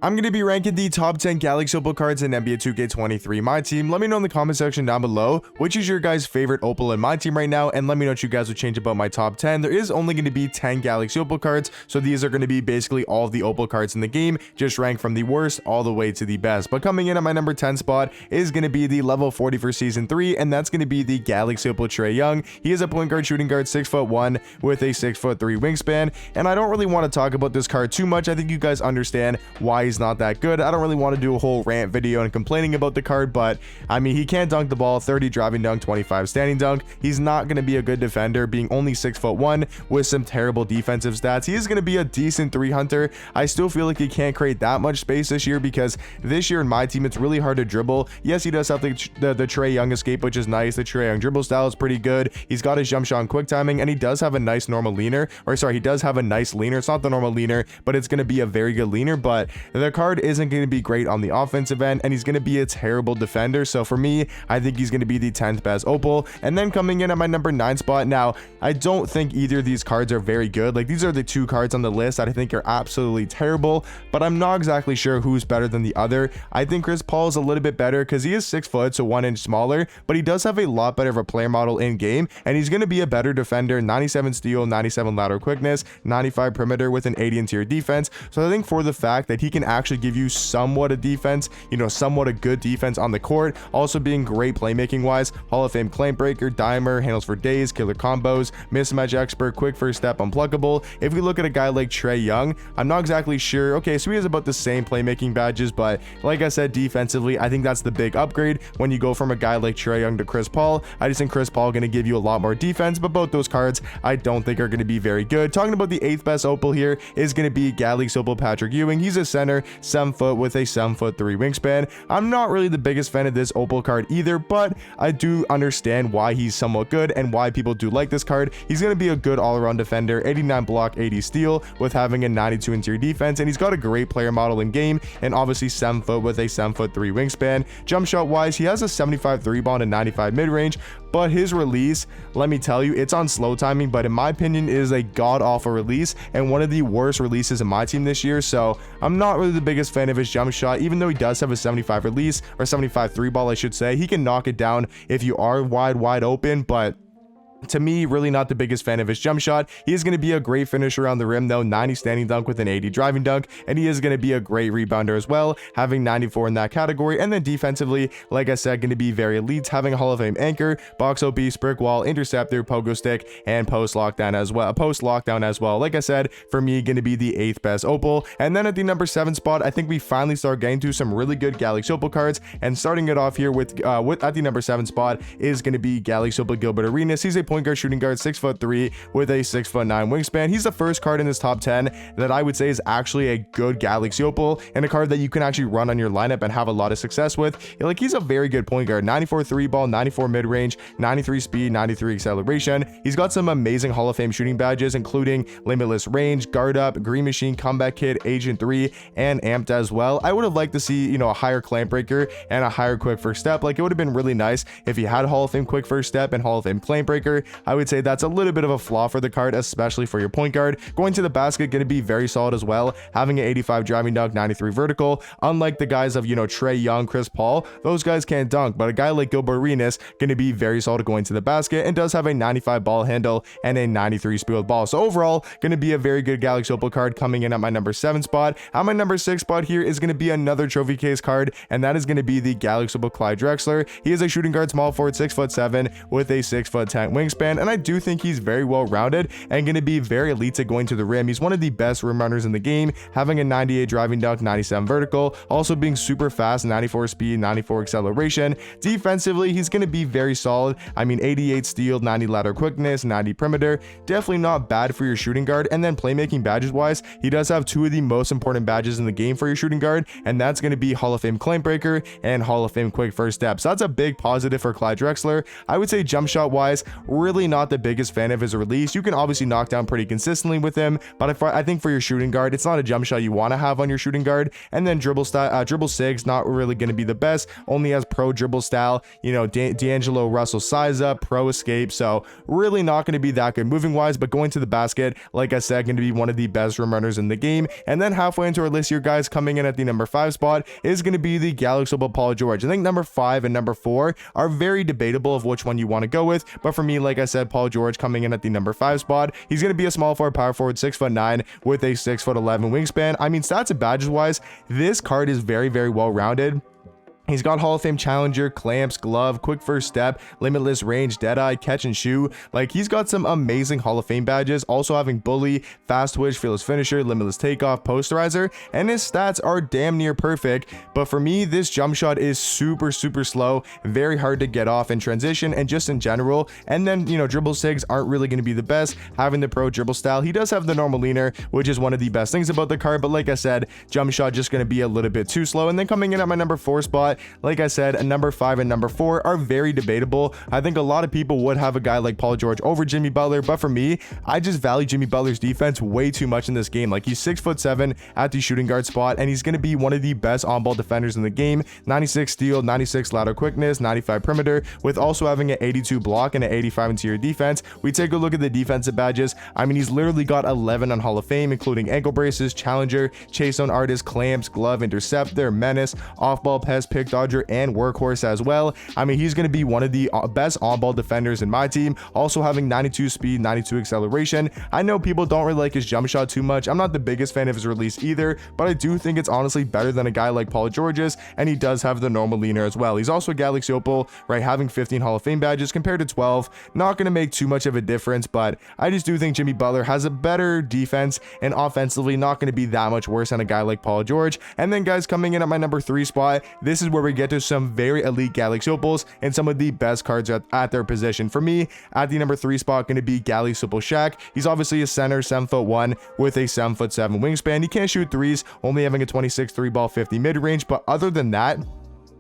I'm going to be ranking the top 10 Galaxy Opal cards in NBA 2K23 My Team. Let me know in the comment section down below which is your guys' favorite Opal in My Team right now, and let me know what you guys would change about my top 10. There is only going to be 10 Galaxy Opal cards, so these are going to be basically all of the Opal cards in the game, just ranked from the worst all the way to the best. But coming in at my number 10 spot is going to be the level 40 for season 3, and that's going to be the Galaxy Opal Trey Young. He is a point guard, shooting guard, 6'1" with a 6'3" wingspan, and I don't really want to talk about this card too much. I think you guys understand why he's not that good. I don't really want to do a whole rant video and complaining about the card, but I mean, he can't dunk the ball. 30 driving dunk, 25 standing dunk. He's not going to be a good defender, being only 6'1" with some terrible defensive stats. He is going to be a decent 3 hunter. I still feel like he can't create that much space this year, because this year in my team it's really hard to dribble. Yes, he does have the Trey Young escape, which is nice. The Trey Young dribble style is pretty good. He's got his jump shot and quick timing, and he does have a nice normal leaner, or sorry, he does have a nice leaner. It's not the normal leaner, but it's going to be a very good leaner. But the card isn't going to be great on the offensive end, and he's going to be a terrible defender. So for me, I think he's going to be the 10th best Opal. And then coming in at my number 9 spot, now I don't think either of these cards are very good. Like, these are the 2 cards on the list that I think are absolutely terrible, but I'm not exactly sure who's better than the other. I think Chris Paul is a little bit better because he is 6 foot, so 1 inch smaller, but he does have a lot better of a player model in game, and he's going to be a better defender. 97 steal, 97 lateral quickness, 95 perimeter with an 80 interior defense. So I think for the fact that he can actually give you somewhat a defense, somewhat a good defense on the court, also being great playmaking wise, Hall of Fame claim breaker, dimer, handles for days, killer combos, mismatch expert, quick first step, unpluckable. If we look at a guy like Trey Young, I'm not exactly sure. Okay, so he has about the same playmaking badges, but like I said, defensively, I think that's the big upgrade when you go from a guy like Trey Young to Chris Paul. I just think Chris Paul going to give you a lot more defense, but both those cards I don't think are going to be very good. Talking about the 8th best Opal here is going to be Galaxy Opal Patrick Ewing. He's a center, 7 foot with a 7'3" wingspan. I'm not really the biggest fan of this Opal card either, but I do understand why he's somewhat good and why people do like this card. He's going to be a good all-around defender, 89 block, 80 steal with having a 92 interior defense, and he's got a great player model in game, and obviously 7 foot with a 7'3" wingspan. Jump shot wise, he has a 75 3 ball and a 95 mid-range, but his release, let me tell you, it's on slow timing, but in my opinion, it is a god-awful release and one of the worst releases in my team this year. So I'm not really the biggest fan of his jump shot, even though he does have a 75 release, or 75 3 ball, I should say. He can knock it down if you are wide open, but to me, really not the biggest fan of his jump shot. He is going to be a great finisher around the rim though, 90 standing dunk with an 80 driving dunk, and he is going to be a great rebounder as well, having 94 in that category. And then defensively, like I said, going to be very elite, having a Hall of Fame anchor, box OB, brick wall, interceptor, pogo stick, and post lockdown as well. Like I said, for me, going to be the 8th best Opal. And then at the number 7 spot, I think we finally start getting to some really good Galaxy Opal cards, and starting it off here with at the number 7 spot is going to be Galaxy Opal Gilbert Arenas. He's a point guard, shooting guard, 6'3" with a 6'9" wingspan. He's the first card in this top 10 that I would say is actually a good Galaxy Opal, and a card that you can actually run on your lineup and have a lot of success with. Like, he's a very good point guard, 94 3 ball, 94 mid-range, 93 speed, 93 acceleration. He's got some amazing Hall of Fame shooting badges, including limitless range, guard up, green machine, comeback kid, agent 3, and amped as well. I would have liked to see, a higher clamp breaker and a higher quick first step. Like, it would have been really nice if he had Hall of Fame quick first step and Hall of Fame clamp breaker. I would say that's a little bit of a flaw for the card, especially for your point guard. Going to the basket, going to be very solid as well, having an 85 driving dunk, 93 vertical. Unlike the guys of, Trey Young, Chris Paul, those guys can't dunk, but a guy like Gilbert Arenas going to be very solid going to the basket, and does have a 95 ball handle and a 93 speed with ball. So overall, going to be a very good Galaxy Opal card coming in at my number 7 spot. At my number 6 spot here is going to be another trophy case card, and that is going to be the Galaxy Opal Clyde Drexler. He is a shooting guard, small forward, 6'7" with a 6'10" wingspan, and I do think he's very well rounded and going to be very elite at going to the rim. He's one of the best rim runners in the game, having a 98 driving dunk, 97 vertical, also being super fast, 94 speed, 94 acceleration. Defensively, he's going to be very solid. I mean, 88 steal, 90 lateral quickness, 90 perimeter. Definitely not bad for your shooting guard. And then playmaking badges wise, he does have 2 of the most important badges in the game for your shooting guard, and that's going to be Hall of Fame clamp breaker and Hall of Fame quick first step. So that's a big positive for Clyde Drexler. I would say jump shot wise, really not the biggest fan of his release. You can obviously knock down pretty consistently with him, but I think for your shooting guard, it's not a jump shot you want to have on your shooting guard. And then dribble sigs, not really going to be the best, only has pro dribble style, you know, D'Angelo Russell size up, pro escape, so really not going to be that good moving wise. But going to the basket, like I said, going to be one of the best rim runners in the game. And then halfway into our list here, guys, coming in at the number 5 spot is going to be the Galaxy Opal Paul George. I think number 5 and number 4 are very debatable of which one you want to go with, but for me, like I said, Paul George coming in at the number 5 spot. He's going to be a small forward, power forward, 6'9" with a 6'11" wingspan. I mean, stats and badges wise, this card is very, very well rounded. He's got Hall of Fame challenger, clamps, glove, quick first step, limitless range, deadeye, catch and shoot. Like, he's got some amazing Hall of Fame badges, also having bully, fast twitch, fearless finisher, limitless takeoff, posterizer, and his stats are damn near perfect. But for me, this jump shot is super slow, very hard to get off in transition and just in general. And then, you know, dribble sigs aren't really going to be the best, having the pro dribble style. He does have the normal leaner, which is one of the best things about the card, but like I said, jump shot just going to be a little bit too slow. And then coming in at my number 4 spot, like I said, a number 5 and number 4 are very debatable. I think a lot of people would have a guy like Paul George over Jimmy Butler, but for me, I just value Jimmy Butler's defense way too much in this game. Like, he's 6'7" at the shooting guard spot, and he's going to be one of the best on-ball defenders in the game. 96 steal, 96 lateral quickness, 95 perimeter, with also having an 82 block and an 85 interior defense. We take a look at the defensive badges. I mean, he's literally got 11 on Hall of Fame, including ankle braces, challenger, chase zone artist, clamps, glove, interceptor, menace, off-ball pest, pick dodger, and workhorse as well. I mean, he's going to be one of the best on-ball defenders in my team, also having 92 speed, 92 acceleration. I know people don't really like his jump shot too much. I'm not the biggest fan of his release either, but I do think it's honestly better than a guy like Paul George's, and he does have the normal leaner as well. He's also a Galaxy Opal, right, having 15 Hall of Fame badges compared to 12. Not going to make too much of a difference, but I just do think Jimmy Butler has a better defense, and offensively not going to be that much worse than a guy like Paul George. And then, guys, coming in at my number 3 spot, this is where we get to some very elite Galaxy Opals and some of the best cards at their position. For me, at the number 3 spot, going to be Galaxy Opal Shaq. He's obviously a center, 7'1" with a 7'7" wingspan. He can't shoot threes, only having a 26 3-ball, 50 mid-range, but other than that,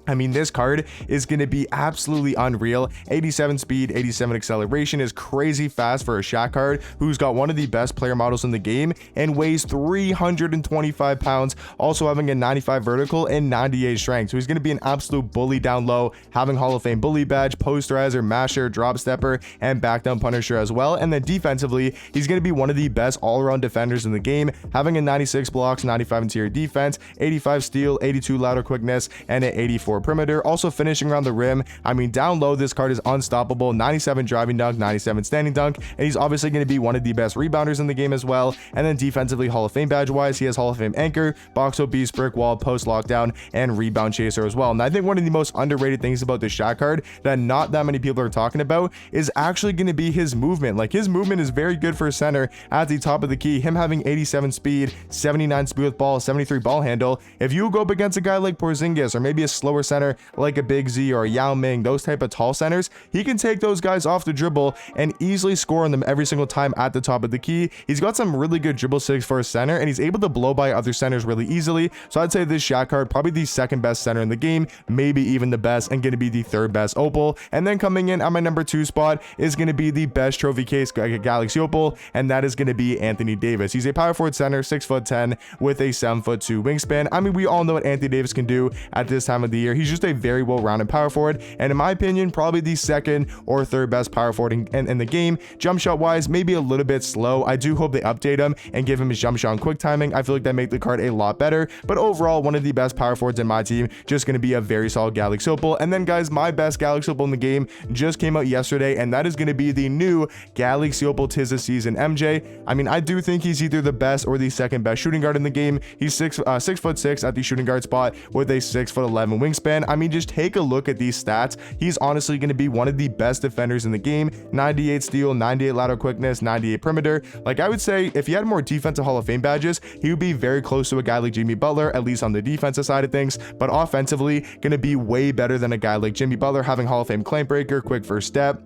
I mean, this card is going to be absolutely unreal. 87 speed, 87 acceleration is crazy fast for a Shaq card who's got one of the best player models in the game and weighs 325 pounds, also having a 95 vertical and 98 strength. So he's going to be an absolute bully down low, having Hall of Fame bully badge, posterizer, masher, drop stepper, and back down punisher as well. And then defensively, he's going to be one of the best all-around defenders in the game, having a 96 blocks, 95 interior defense, 85 steal, 82 lateral quickness, and an 84 perimeter, also finishing around the rim. I mean, down low, this card is unstoppable. 97 driving dunk, 97 standing dunk, and he's obviously going to be one of the best rebounders in the game as well. And then defensively, Hall of Fame badge wise, he has Hall of Fame anchor, box obese, brick wall, post lockdown, and rebound chaser as well. And I think one of the most underrated things about this Shaq card that not that many people are talking about is actually going to be his movement. Like, his movement is very good for a center at the top of the key, him having 87 speed, 79 speed with ball, 73 ball handle. If you go up against a guy like Porzingis or maybe a slower center like a Big Z or a Yao Ming, those type of tall centers, he can take those guys off the dribble and easily score on them every single time at the top of the key. He's got some really good dribble sigs for a center, and he's able to blow by other centers really easily. So I'd say this Shaq card, probably the second best center in the game, maybe even the best, and going to be the third best Opal. And then coming in at my number 2 spot is going to be the best trophy case Galaxy Opal, and that is going to be Anthony Davis. He's a power forward center, 6'10" with a 7'2" wingspan. I mean, we all know what Anthony Davis can do at this time of the year. He's just a very well-rounded power forward, and in my opinion, probably the second or third best power forward in the game. Jump shot wise, maybe a little bit slow. I do hope they update him and give him his jump shot and quick timing. I feel like that make the card a lot better, but overall, one of the best power forwards in my team. Just going to be a very solid Galaxy Opal. And then, guys, my best Galaxy Opal in the game just came out yesterday, and that is going to be the new Galaxy Opal 'Tis the Season MJ. I mean, I do think he's either the best or the second best shooting guard in the game. He's 6'6" at the shooting guard spot with a 6'11" wingspan. I mean, just take a look at these stats. He's honestly going to be one of the best defenders in the game. 98 steal, 98 lateral quickness, 98 perimeter. Like, I would say if he had more defensive Hall of Fame badges, he would be very close to a guy like Jimmy Butler, at least on the defensive side of things. But offensively, going to be way better than a guy like Jimmy Butler, having Hall of Fame claim breaker, quick first step,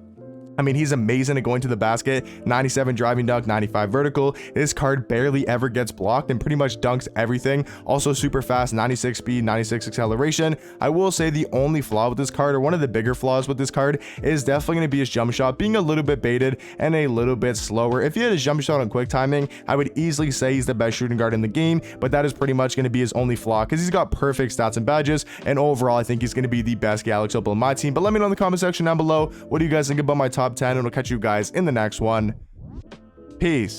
I mean, he's amazing at going to the basket, 97 driving dunk, 95 vertical. This card barely ever gets blocked and pretty much dunks everything. Also super fast, 96 speed, 96 acceleration. I will say the only flaw with this card, or one of the bigger flaws with this card, is definitely going to be his jump shot being a little bit baited and a little bit slower. If he had his jump shot on quick timing, I would easily say he's the best shooting guard in the game, but that is pretty much going to be his only flaw because he's got perfect stats and badges, and overall I think he's going to be the best Galaxy Opal in my team. But let me know in the comment section down below, what do you guys think about my top 10, and I'll catch you guys in the next one. Peace.